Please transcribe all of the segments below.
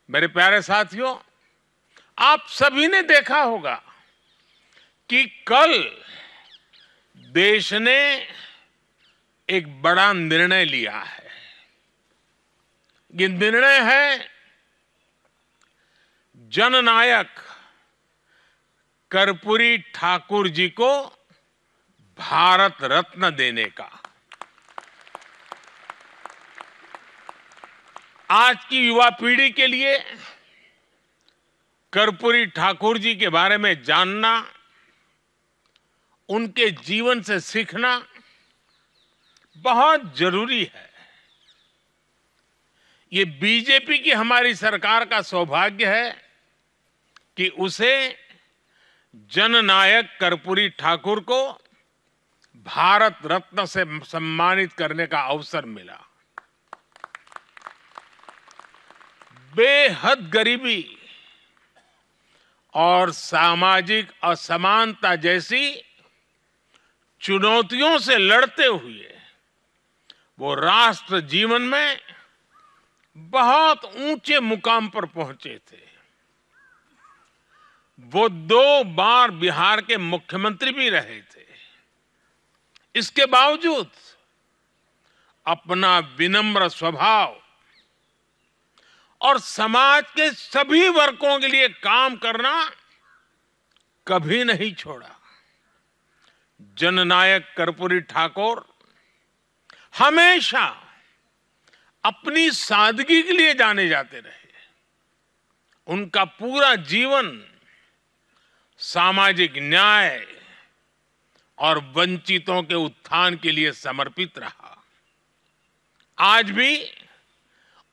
मेरे प्यारे साथियों, आप सभी ने देखा होगा कि कल देश ने एक बड़ा निर्णय लिया है। ये निर्णय है जननायक कर्पूरी ठाकुर जी को भारत रत्न देने का। आज की युवा पीढ़ी के लिए कर्पूरी ठाकुर जी के बारे में जानना, उनके जीवन से सीखना बहुत जरूरी है। ये बीजेपी की हमारी सरकार का सौभाग्य है कि उसे जननायक कर्पूरी ठाकुर को भारत रत्न से सम्मानित करने का अवसर मिला। बेहद गरीबी और सामाजिक असमानता जैसी चुनौतियों से लड़ते हुए वो राष्ट्र जीवन में बहुत ऊंचे मुकाम पर पहुंचे थे। वो 2 बार बिहार के मुख्यमंत्री भी रहे थे। इसके बावजूद अपना विनम्र स्वभाव और समाज के सभी वर्गों के लिए काम करना कभी नहीं छोड़ा। जननायक कर्पूरी ठाकुर हमेशा अपनी सादगी के लिए जाने जाते रहे। उनका पूरा जीवन सामाजिक न्याय और वंचितों के उत्थान के लिए समर्पित रहा। आज भी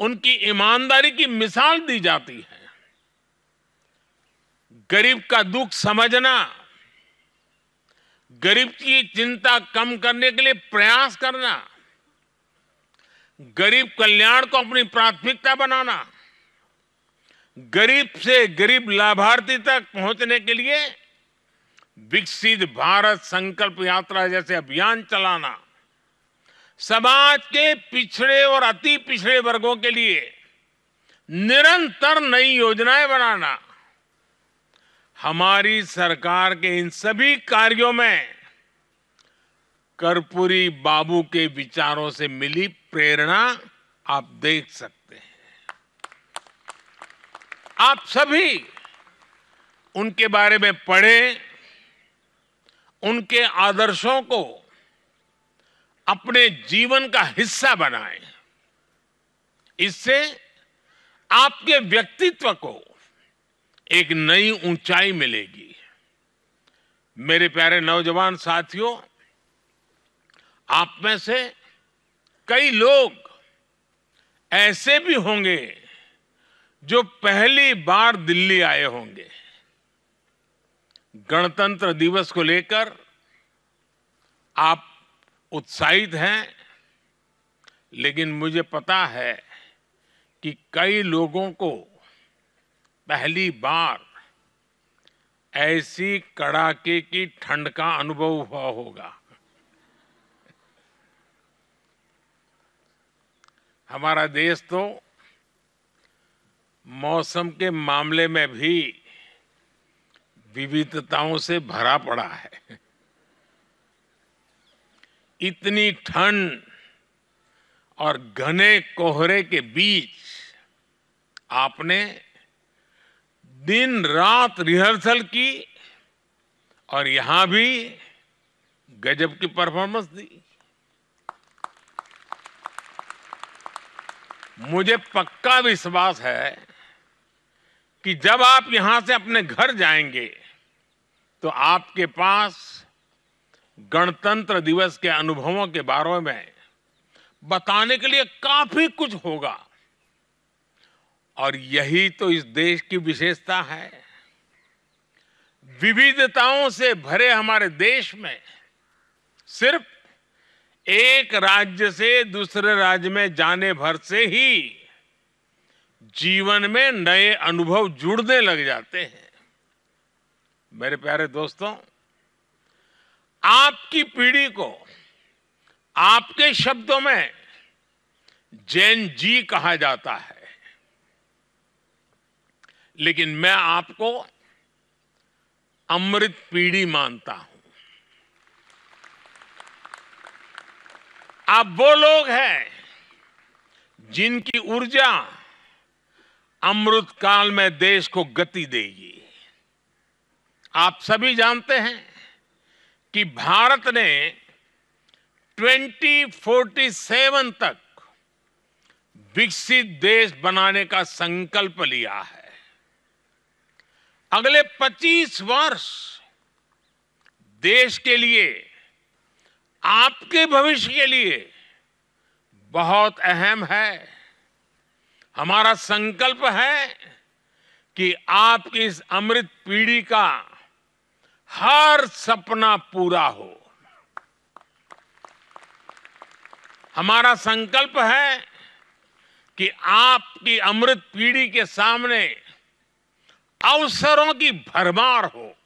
उनकी ईमानदारी की मिसाल दी जाती है। गरीब का दुख समझना, गरीब की चिंता कम करने के लिए प्रयास करना, गरीब कल्याण को अपनी प्राथमिकता बनाना, गरीब से गरीब लाभार्थी तक पहुंचने के लिए विकसित भारत संकल्प यात्रा जैसे अभियान चलाना, समाज के पिछड़े और अति पिछड़े वर्गों के लिए निरंतर नई योजनाएं बनाना, हमारी सरकार के इन सभी कार्यों में कर्पूरी बाबू के विचारों से मिली प्रेरणा आप देख सकते हैं। आप सभी उनके बारे में पढ़ें, उनके आदर्शों को अपने जीवन का हिस्सा बनाएं। इससे आपके व्यक्तित्व को एक नई ऊंचाई मिलेगी। मेरे प्यारे नौजवान साथियों, आप में से कई लोग ऐसे भी होंगे जो पहली बार दिल्ली आए होंगे। गणतंत्र दिवस को लेकर आप उत्साहित हैं, लेकिन मुझे पता है कि कई लोगों को पहली बार ऐसी कड़ाके की ठंड का अनुभव हुआ होगा। हमारा देश तो मौसम के मामले में भी विविधताओं से भरा पड़ा है। इतनी ठंड और घने कोहरे के बीच आपने दिन रात रिहर्सल की और यहां भी गजब की परफॉर्मेंस दी। मुझे पक्का विश्वास है कि जब आप यहां से अपने घर जाएंगे तो आपके पास गणतंत्र दिवस के अनुभवों के बारे में बताने के लिए काफी कुछ होगा। और यही तो इस देश की विशेषता है। विविधताओं से भरे हमारे देश में सिर्फ एक राज्य से दूसरे राज्य में जाने भर से ही जीवन में नए अनुभव जुड़ने लग जाते हैं। मेरे प्यारे दोस्तों, आपकी पीढ़ी को आपके शब्दों में जेन जी कहा जाता है। लेकिन मैं आपको अमृत पीढ़ी मानता हूं। आप वो लोग हैं जिनकी ऊर्जा अमृत काल में देश को गति देगी। आप सभी जानते हैं कि भारत ने 2047 तक विकसित देश बनाने का संकल्प लिया है। अगले 25 वर्ष देश के लिए, आपके भविष्य के लिए बहुत अहम है। हमारा संकल्प है कि आपकी इस अमृत पीढ़ी का हर सपना पूरा हो। हमारा संकल्प है कि आपकी अमृत पीढ़ी के सामने अवसरों की भरमार हो।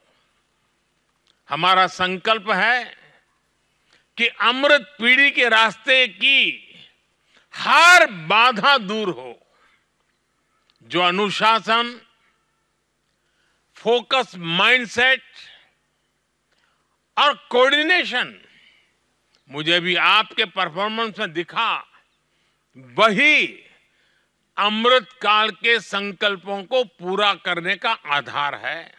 हमारा संकल्प है कि अमृत पीढ़ी के रास्ते की हर बाधा दूर हो। जो अनुशासन, फोकस माइंडसेट और कोऑर्डिनेशन मुझे भी आपके परफॉर्मेंस में दिखा, वही अमृत काल के संकल्पों को पूरा करने का आधार है।